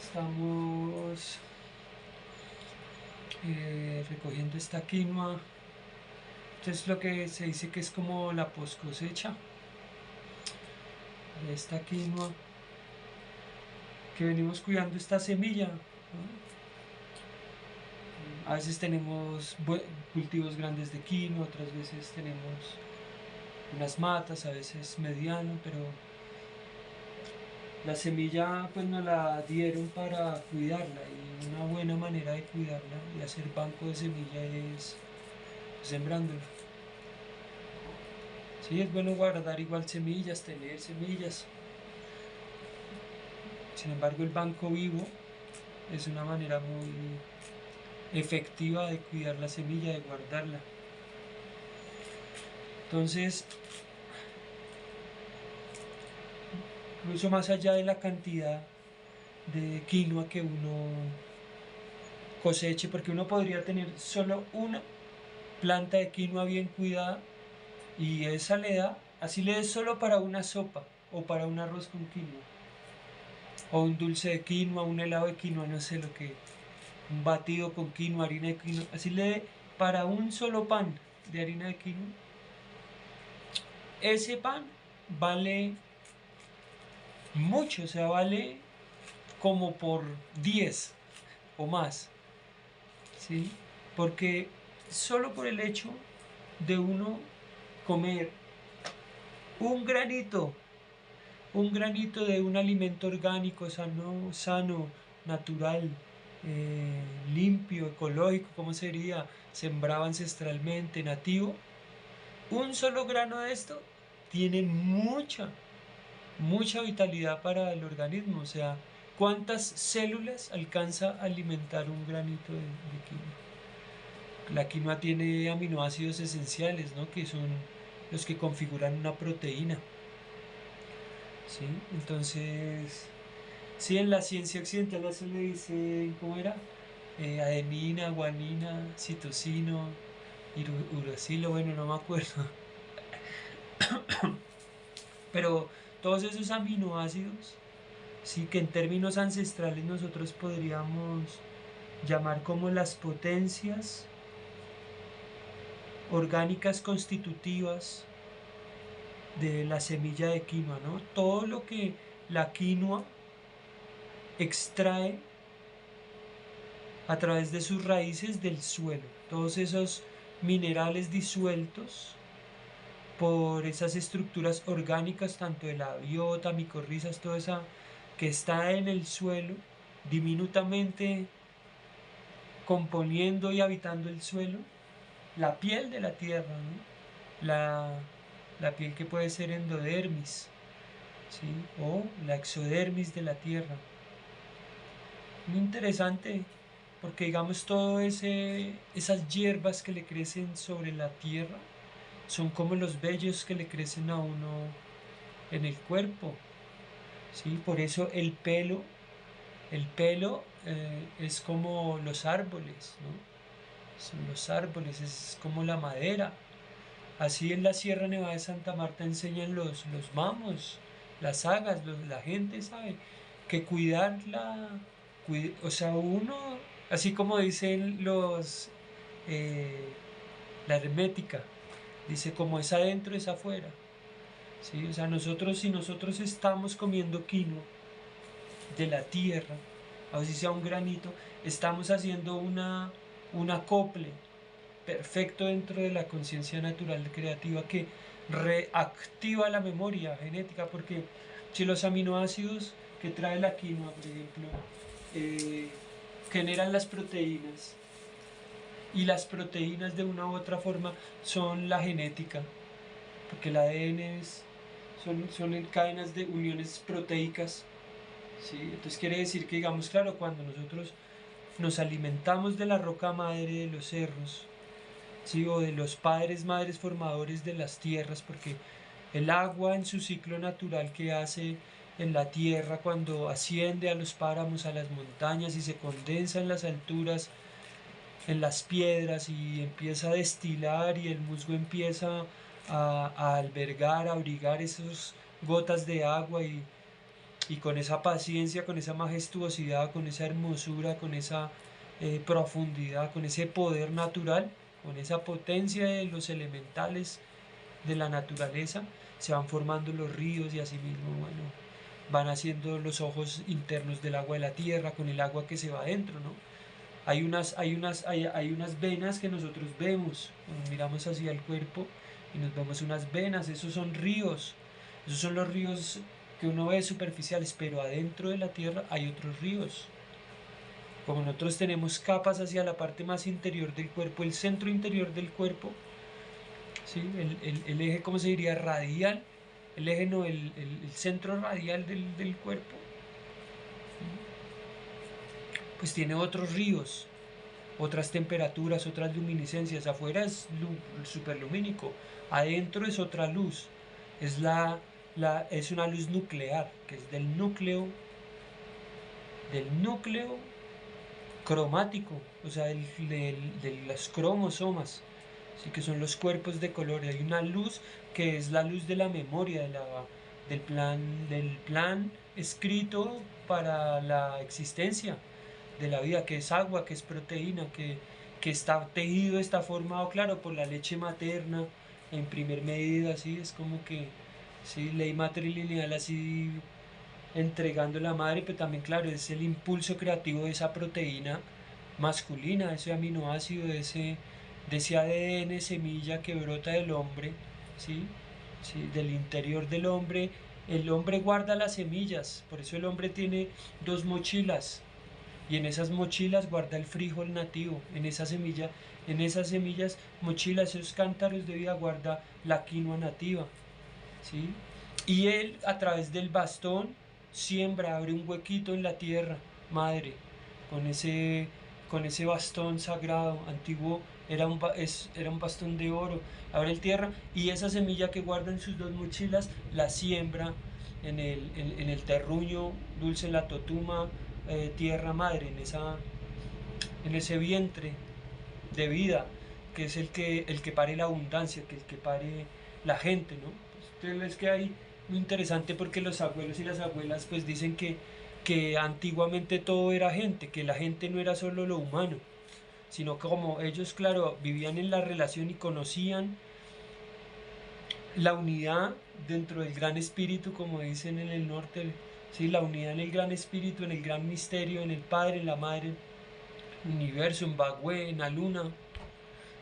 Estamos recogiendo esta quinoa. Entonces lo que se dice que es como la post cosecha de esta quinoa, que venimos cuidando esta semilla, ¿no? A veces tenemos cultivos grandes de quinoa, otras veces tenemos unas matas, a veces mediano, pero la semilla pues nos la dieron para cuidarla, y una buena manera de cuidarla y hacer banco de semilla es sembrándola. Sí, es bueno guardar igual semillas, tener semillas. Sin embargo, el banco vivo es una manera muy efectiva de cuidar la semilla, de guardarla. Entonces, incluso más allá de la cantidad de quinoa que uno coseche, porque uno podría tener solo una planta de quinoa bien cuidada, y esa le da, así le des solo para una sopa o para un arroz con quinoa, o un dulce de quinoa, un helado de quinoa, no sé lo que, un batido con quinoa, harina de quinoa, así le dé para un solo pan de harina de quinoa. Ese pan vale mucho, o sea, vale como por 10 o más, ¿sí? Porque solo por el hecho de uno comer un granito, un granito de un alimento orgánico, sano, natural, limpio, ecológico, ¿cómo sería? Sembrado ancestralmente, nativo. Un solo grano de esto tiene mucha vitalidad para el organismo. O sea, ¿cuántas células alcanza a alimentar un granito de quinoa? La quinoa tiene aminoácidos esenciales, ¿no? Que son los que configuran una proteína, ¿sí? Entonces, sí, en la ciencia occidental eso le dice, ¿cómo era? Adenina, guanina, citosino, uracilo, bueno, no me acuerdo. Pero todos esos aminoácidos, sí, que en términos ancestrales nosotros podríamos llamar como las potencias orgánicas constitutivas de la semilla de quinoa, ¿no? Todo lo que la quinoa extrae a través de sus raíces del suelo, todos esos minerales disueltos por esas estructuras orgánicas, tanto de la biota, micorrizas, toda esa que está en el suelo, diminutamente componiendo y habitando el suelo, la piel de la tierra, ¿no? La piel que puede ser endodermis, ¿sí? O la exodermis de la tierra. Muy interesante, porque digamos esas hierbas que le crecen sobre la tierra son como los vellos que le crecen a uno en el cuerpo, ¿sí? Por eso el pelo es como los árboles, ¿no? Son los árboles, es como la madera. Así en la Sierra Nevada de Santa Marta enseñan los mamos, las sagas, la gente sabe que cuidarla, o sea, uno, así como dicen eh, la hermética, dice como es adentro es afuera, ¿sí? O sea, si nosotros estamos comiendo quinoa de la tierra, así sea un granito, estamos haciendo un acople perfecto dentro de la conciencia natural creativa que reactiva la memoria genética, porque si los aminoácidos que trae la quinoa, por ejemplo, eh, generan las proteínas, y las proteínas de una u otra forma son la genética, porque el ADN son cadenas de uniones proteicas, ¿sí? Entonces quiere decir que, digamos, claro, cuando nosotros nos alimentamos de la roca madre de los cerros, ¿sí? O de los padres, madres formadores de las tierras, porque el agua en su ciclo natural que hace en la tierra cuando asciende a los páramos, a las montañas y se condensa en las alturas, en las piedras y empieza a destilar y el musgo empieza a albergar, a abrigar esas gotas de agua y con esa paciencia, con esa majestuosidad, con esa hermosura, con esa profundidad, con ese poder natural, con esa potencia de los elementales de la naturaleza, se van formando los ríos y así mismo, bueno, van haciendo los ojos internos del agua de la tierra con el agua que se va adentro, ¿no? Hay unas venas que nosotros vemos, cuando miramos hacia el cuerpo y nos vemos unas venas, esos son ríos, esos son los ríos que uno ve superficiales, pero adentro de la tierra hay otros ríos. Como nosotros tenemos capas hacia la parte más interior del cuerpo, el centro interior del cuerpo, ¿sí? El eje, ¿cómo se diría? Radial, el eje no, el centro radial del cuerpo, pues tiene otros ríos, otras temperaturas, otras luminiscencias. Afuera es superlumínico, adentro es otra luz, es, es una luz nuclear, que es del núcleo cromático, o sea, de los cromosomas, ¿sí? Que son los cuerpos de color. Hay una luz que es la luz de la memoria, del plan escrito para la existencia de la vida, que es agua, que es proteína, que está tejido, está formado, claro, por la leche materna, en primer medida, así es como que, sí, ley matrilineal, así entregando la madre, pero también, claro, es el impulso creativo de esa proteína masculina, ese aminoácido, de ese ADN semilla que brota del hombre, ¿sí? ¿Sí? Del interior del hombre. El hombre guarda las semillas, por eso el hombre tiene dos mochilas, y en esas mochilas guarda el frijol nativo, en esas semillas, mochilas, esos cántaros de vida guarda la quinoa nativa, ¿sí? Y él a través del bastón siembra, abre un huequito en la tierra, madre, con ese, con ese bastón sagrado, antiguo, era un bastón de oro, abre el tierra y esa semilla que guarda en sus dos mochilas la siembra en el terruño dulce, en la totuma, tierra madre, en ese vientre de vida, que es el que pare la abundancia, que el que pare la gente, ¿no? Entonces ves que hay muy interesante porque los abuelos y las abuelas pues dicen que antiguamente todo era gente, que la gente no era solo lo humano, sino que como ellos, claro, vivían en la relación y conocían la unidad dentro del gran espíritu, como dicen en el norte, ¿sí? La unidad en el gran espíritu, en el gran misterio, en el Padre, en la Madre, universo, en Bagüe, en la luna,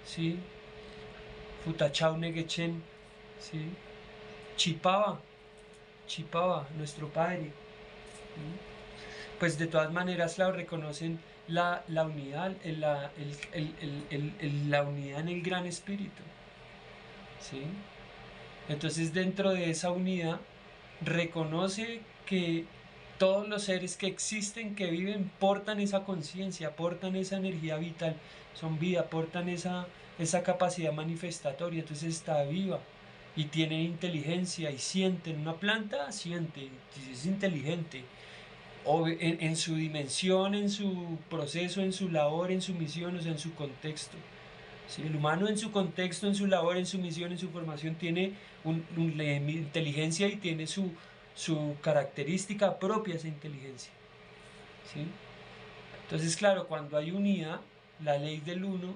¿sí? Futachau Negechen, ¿sí? Chipaba, Chipaba, nuestro Padre. ¿Sí? Pues de todas maneras, claro, reconocen la unidad, la unidad en el gran espíritu, ¿sí? Entonces dentro de esa unidad reconoce que todos los seres que existen, que viven, portan esa conciencia, portan esa energía vital, son vida, portan esa capacidad manifestatoria, entonces está viva y tiene inteligencia y sienten. Una planta siente, es inteligente, o en su dimensión, en su proceso, en su labor, en su misión, o sea, en su contexto. Sí, el humano en su contexto, en su labor, en su misión, en su formación, tiene una inteligencia y tiene su característica propia, esa inteligencia. ¿Sí? Entonces, claro, cuando hay unidad, la ley del uno,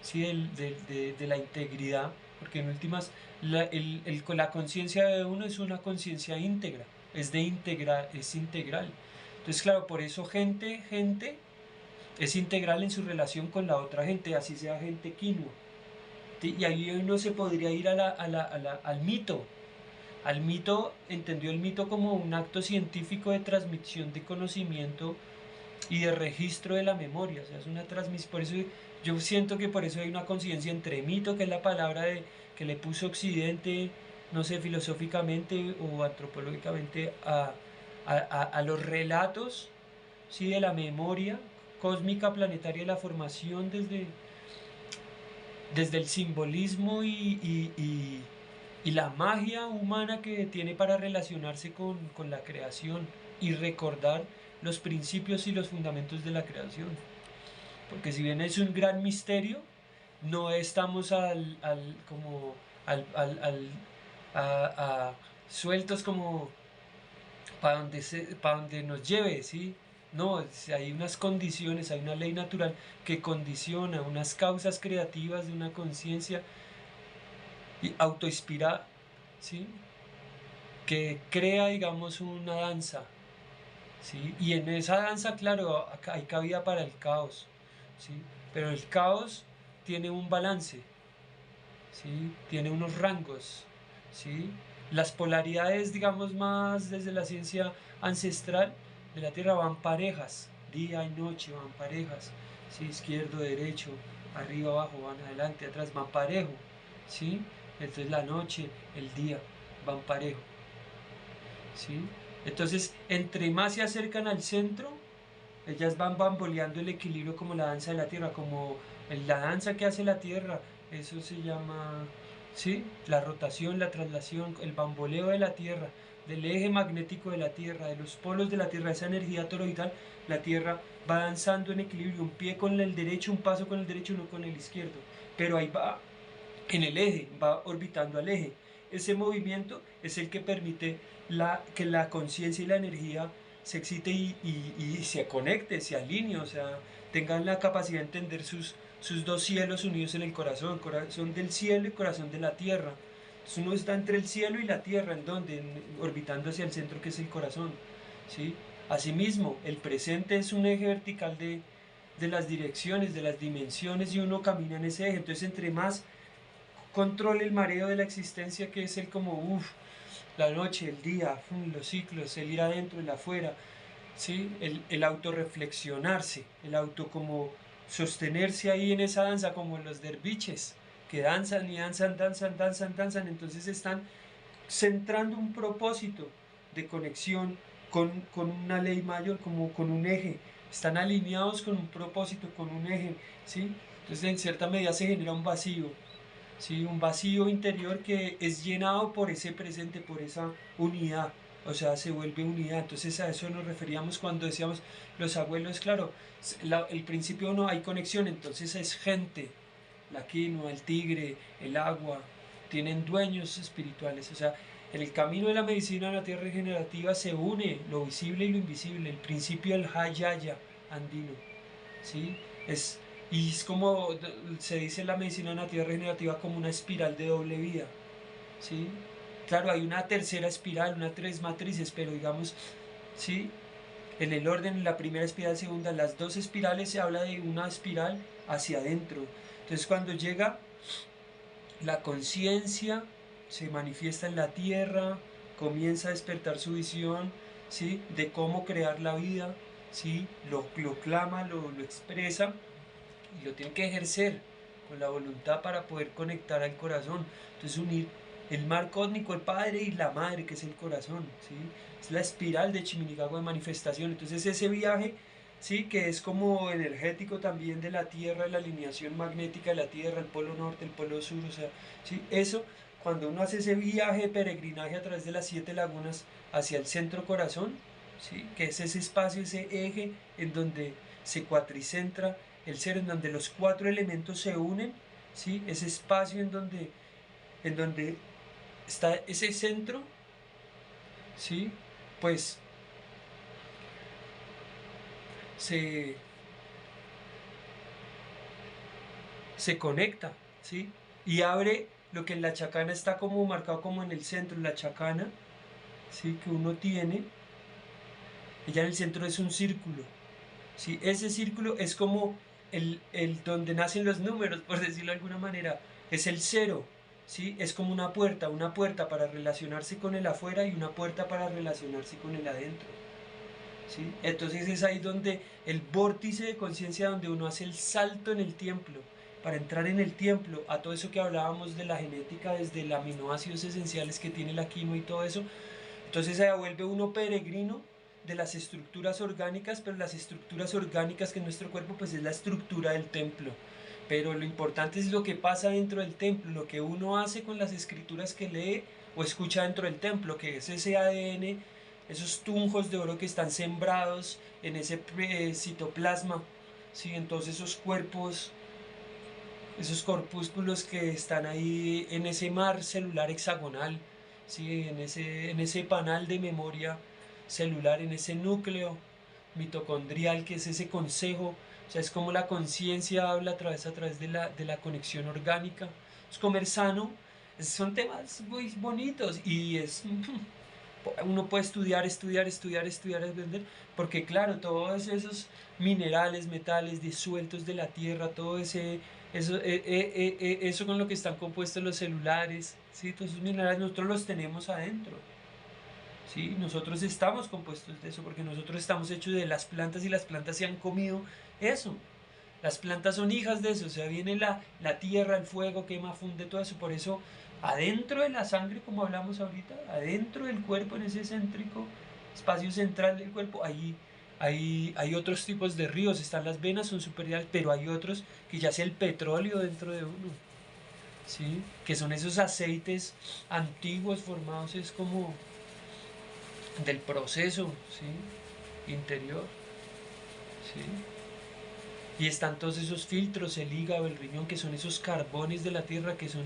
¿sí? De la integridad, porque en últimas la conciencia de uno es una conciencia íntegra, es integral. Entonces, claro, por eso gente es integral en su relación con la otra gente, así sea gente quinua. Y ahí uno se podría ir al mito. Al mito, entendió el mito como un acto científico de transmisión de conocimiento y de registro de la memoria. O sea, es una transmisión. Por eso yo siento que por eso hay una coincidencia entre mito, que es la palabra que le puso Occidente, no sé, filosóficamente o antropológicamente a los relatos, ¿sí? De la memoria cósmica, planetaria, la formación desde el simbolismo y la magia humana que tiene para relacionarse con la creación y recordar los principios y los fundamentos de la creación. porque si bien es un gran misterio, no estamos como a sueltos como para donde nos lleve, ¿sí? No, hay unas condiciones, hay una ley natural que condiciona unas causas creativas de una conciencia autoinspirada, ¿sí? Que crea, digamos, una danza, ¿sí? Y en esa danza, claro, hay cabida para el caos, ¿sí? Pero el caos tiene un balance, ¿sí? Tiene unos rangos, ¿sí? Las polaridades, digamos, más desde la ciencia ancestral de la Tierra van parejas, día y noche van parejas, ¿sí? Izquierdo, derecho, arriba, abajo, van adelante, atrás, van parejo, ¿sí? Entonces la noche, el día, van parejo, ¿sí? Entonces, entre más se acercan al centro, ellas van bamboleando el equilibrio como la danza de la Tierra, como la danza que hace la Tierra, eso se llama, ¿sí? La rotación, la traslación, el bamboleo de la Tierra, del eje magnético de la Tierra, de los polos de la Tierra, esa energía toroidal, la Tierra va danzando en equilibrio, un pie con el derecho, un paso con el derecho, uno con el izquierdo, pero ahí va en el eje, va orbitando al eje. Ese movimiento es el que permite que la conciencia y la energía se excite y se conecte, se alinee, o sea, tengan la capacidad de entender sus dos cielos unidos en el corazón, corazón del cielo y corazón de la tierra. Entonces uno está entre el cielo y la tierra, ¿en donde? Orbitando hacia el centro que es el corazón, ¿sí? Asimismo, el presente es un eje vertical de las direcciones, de las dimensiones, y uno camina en ese eje. Entonces, entre más controle el mareo de la existencia, que es el como, la noche, el día, los ciclos, el ir adentro, el afuera, ¿sí? El autorreflexionarse, el auto como sostenerse ahí en esa danza, como los derviches, que danzan y danzan, danzan, danzan, danzan, entonces están centrando un propósito de conexión con una ley mayor, como con un eje, están alineados con un propósito, con un eje, ¿sí? Entonces en cierta medida se genera un vacío, ¿sí? Un vacío interior que es llenado por ese presente, por esa unidad, o sea, se vuelve unidad. Entonces a eso nos referíamos cuando decíamos los abuelos, claro, el principio no hay conexión, entonces es gente, la quinoa, el tigre, el agua, tienen dueños espirituales, o sea, en el camino de la medicina de la tierra regenerativa se une lo visible y lo invisible, el principio del Hayaya andino, ¿sí? Es, y es como se dice en la medicina nativa regenerativa, como una espiral de doble vida, ¿sí? Claro, hay una tercera espiral, una tres matrices, pero digamos, ¿sí? En el orden, la primera espiral, segunda, las dos espirales, se habla de una espiral hacia adentro. Entonces, cuando llega la conciencia, se manifiesta en la tierra, comienza a despertar su visión, ¿sí? De cómo crear la vida, ¿sí? Lo clama, lo expresa, y lo tiene que ejercer con la voluntad para poder conectar al corazón. Entonces unir el mar cósmico, el padre y la madre, que es el corazón, ¿sí? Es la espiral de Chiminicagua de manifestación. Entonces ese viaje, ¿sí? Que es como energético también de la Tierra, la alineación magnética de la Tierra, el polo norte, el polo sur, o sea, ¿sí? Eso, cuando uno hace ese viaje de peregrinaje a través de las 7 lagunas hacia el centro corazón, ¿sí? Que es ese espacio, ese eje en donde se cuatricentra el ser, en donde los 4 elementos se unen, ¿sí? Ese espacio en donde está ese centro, ¿sí? Pues se, se conecta, ¿sí? Y abre lo que en la chacana está como marcado como en el centro, la chacana, ¿sí? Que uno tiene, ella en el centro es un círculo, ¿sí? Ese círculo es como el donde nacen los números, por decirlo de alguna manera, es el cero, ¿sí? Es como una puerta para relacionarse con el afuera y una puerta para relacionarse con el adentro, ¿sí? Entonces es ahí donde el vórtice de conciencia, donde uno hace el salto en el templo, para entrar en el templo, a todo eso que hablábamos de la genética, desde los aminoácidos esenciales que tiene la quinoa y todo eso. Entonces se vuelve uno peregrino de las estructuras orgánicas, pero las estructuras orgánicas que en nuestro cuerpo pues es la estructura del templo. Pero lo importante es lo que pasa dentro del templo, lo que uno hace con las escrituras que lee o escucha dentro del templo, que es ese ADN, esos tunjos de oro que están sembrados en ese citoplasma, ¿sí? En todos esos cuerpos, esos corpúsculos que están ahí en ese mar celular hexagonal, ¿sí? En ese panal de memoria celular, en ese núcleo mitocondrial que es ese consejo, o sea, es como la conciencia habla a través de la conexión orgánica. Es comer sano, son temas muy bonitos y es uno puede estudiar, estudiar, estudiar, estudiar, aprender, porque claro, todos esos minerales, metales disueltos de la tierra, todo eso con lo que están compuestos los celulares, ¿sí? Todos esos minerales nosotros los tenemos adentro, ¿sí? Nosotros estamos compuestos de eso, porque nosotros estamos hechos de las plantas y las plantas se han comido eso. Las plantas son hijas de eso, o sea, viene la tierra, el fuego, quema, funde todo eso. Por eso, adentro de la sangre, como hablamos ahorita, adentro del cuerpo, en ese céntrico espacio central del cuerpo, hay otros tipos de ríos. Están las venas, son superiores, pero hay otros que ya es el petróleo dentro de uno, ¿sí? Que son esos aceites antiguos formados, es como del proceso, ¿sí? Interior, ¿sí? Y están todos esos filtros, el hígado, el riñón, que son esos carbones de la tierra, que son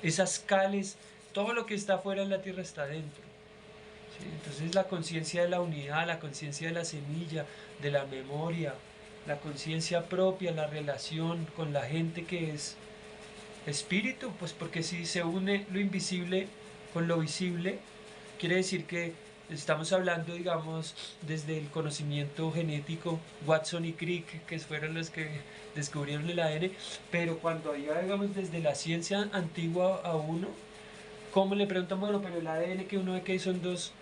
esas cales, todo lo que está fuera de la tierra está dentro, ¿sí? Entonces la conciencia de la unidad, la conciencia de la semilla, de la memoria, la conciencia propia, la relación con la gente que es espíritu, pues porque si se une lo invisible con lo visible, quiere decir que estamos hablando, digamos, desde el conocimiento genético, Watson y Crick, que fueron los que descubrieron el ADN, pero cuando allá, digamos, desde la ciencia antigua a uno, ¿cómo le preguntan? Bueno, pero el ADN que uno ve que hay son dos,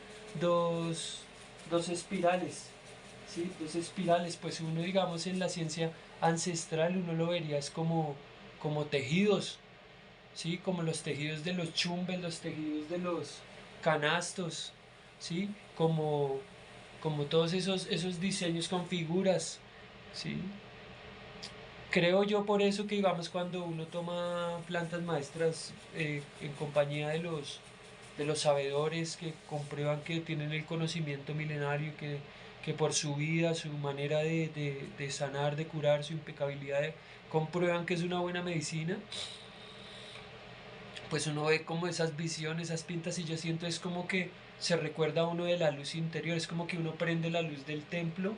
dos espirales, ¿sí? Dos espirales, pues uno, digamos, en la ciencia ancestral, uno lo vería, es como tejidos, ¿sí? Como los tejidos de los chumbes, los tejidos de los canastos, ¿sí? Como todos esos diseños con figuras, ¿sí? Creo yo por eso que, digamos, cuando uno toma plantas maestras en compañía de los sabedores que comprueban que tienen el conocimiento milenario, que por su vida, su manera de sanar, de curar, su impecabilidad, comprueban que es una buena medicina, pues uno ve como esas visiones, esas pintas y yo siento es como que se recuerda a uno de la luz interior, es como que uno prende la luz del templo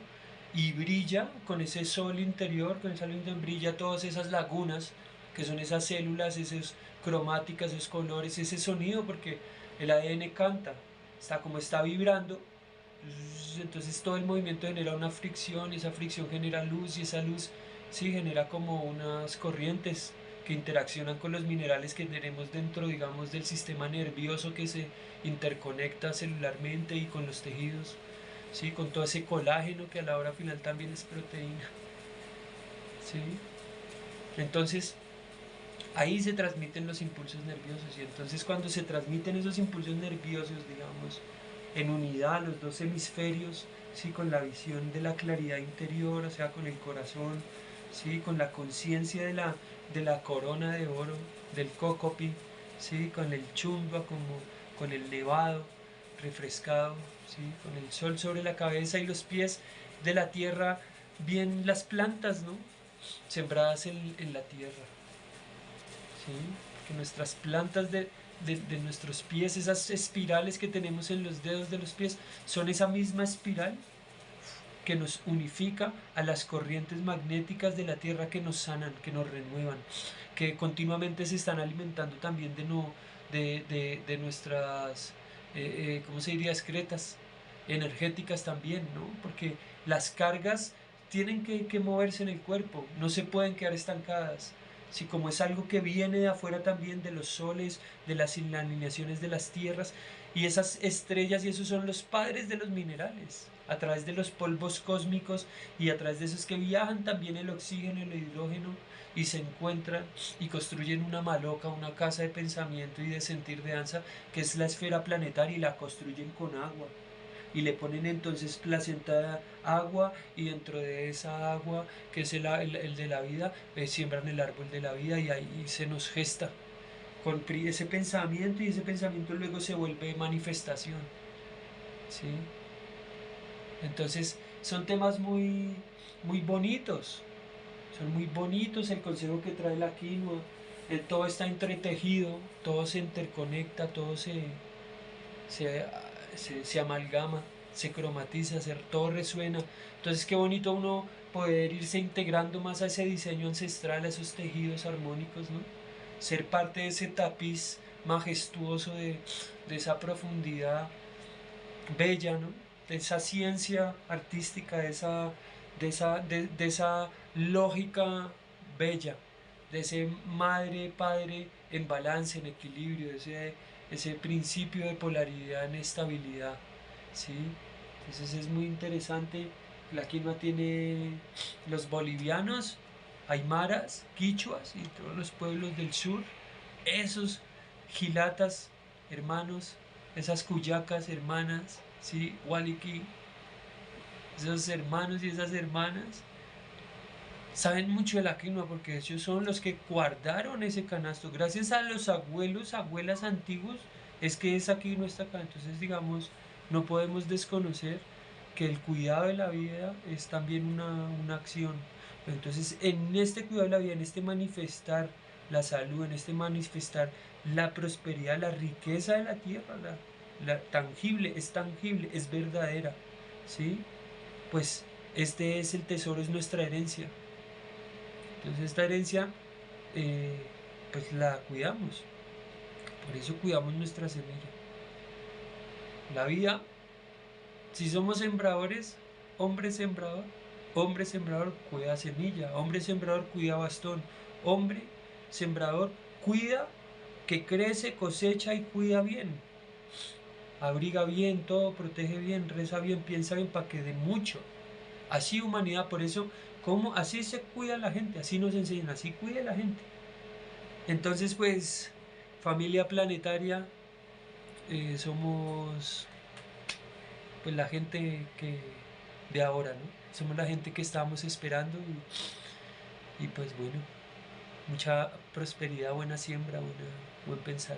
y brilla con ese sol interior, con esa luz interior, brilla todas esas lagunas que son esas células, esas cromáticas, esos colores, ese sonido, porque el ADN canta, está como está vibrando, entonces todo el movimiento genera una fricción y esa fricción genera luz y esa luz sí genera como unas corrientes que interaccionan con los minerales que tenemos dentro, digamos, del sistema nervioso que se interconecta celularmente y con los tejidos, sí, con todo ese colágeno que a la hora final también es proteína, sí. Entonces, ahí se transmiten los impulsos nerviosos y entonces cuando se transmiten esos impulsos nerviosos, digamos, en unidad los dos hemisferios, ¿sí? Con la visión de la claridad interior, o sea, con el corazón, ¿sí? Con la conciencia de la corona de oro, del cocopi, ¿sí? Con el chumba, como, con el nevado refrescado, ¿sí? Con el sol sobre la cabeza y los pies de la tierra, bien las plantas, ¿no? Sembradas en la tierra. ¿Sí? Que nuestras plantas de nuestros pies, esas espirales que tenemos en los dedos de los pies, son esa misma espiral que nos unifica a las corrientes magnéticas de la Tierra que nos sanan, que nos renuevan, que continuamente se están alimentando también de, no, de nuestras, ¿cómo se diría?, excretas energéticas también, ¿no? Porque las cargas tienen que moverse en el cuerpo, no se pueden quedar estancadas. Si como es algo que viene de afuera también, de los soles, de las alineaciones de las tierras, y esas estrellas y esos son los padres de los minerales, a través de los polvos cósmicos y a través de esos que viajan también el oxígeno y el hidrógeno y se encuentran y construyen una maloca, una casa de pensamiento y de sentir de danza que es la esfera planetaria y la construyen con agua y le ponen entonces placenta agua y dentro de esa agua que es el de la vida siembran el árbol de la vida y ahí se nos gesta con ese pensamiento y ese pensamiento luego se vuelve manifestación, ¿sí? Entonces son temas muy bonitos, son muy bonitos el consejo que trae la quinoa. Todo está entretejido, todo se interconecta, todo se, se amalgama, se cromatiza, todo resuena. Entonces qué bonito uno poder irse integrando más a ese diseño ancestral, a esos tejidos armónicos, ¿no? Ser parte de ese tapiz majestuoso de esa profundidad bella, ¿no? De esa ciencia artística, de esa lógica bella, de ese madre, padre en balance, en equilibrio, ese principio de polaridad en estabilidad, ¿sí? Entonces es muy interesante. La quinoa tiene los bolivianos, aymaras, quichuas y todos los pueblos del sur, esos gilatas, hermanos, esas cuyacas, hermanas, ¿sí? Waliki, esos hermanos y esas hermanas saben mucho de la quinoa porque ellos son los que guardaron ese canasto. Gracias a los abuelos, abuelas antiguos, es que esa quinoa está acá. Entonces, digamos, no podemos desconocer que el cuidado de la vida es también una acción. Entonces, en este cuidado de la vida, en este manifestar la salud, en este manifestar la prosperidad, la riqueza de la tierra, la tangible, es verdadera, ¿sí? Pues este es el tesoro, es nuestra herencia. Entonces esta herencia eh, pues la cuidamos, por eso cuidamos nuestra semilla. La vida, si somos sembradores, hombre sembrador, hombre sembrador cuida semilla, hombre sembrador cuida bastón, hombre sembrador cuida que crece, cosecha y cuida bien, abriga bien, todo protege bien, reza bien, piensa bien para que dé mucho. Así humanidad, por eso, como así se cuida la gente, así nos enseñan, así cuida la gente. Entonces, pues, familia planetaria, somos pues la gente que de ahora, ¿no? Somos la gente que estábamos esperando y pues bueno, mucha prosperidad, buena siembra, buen pensar.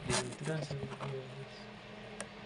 Bienaventuranza,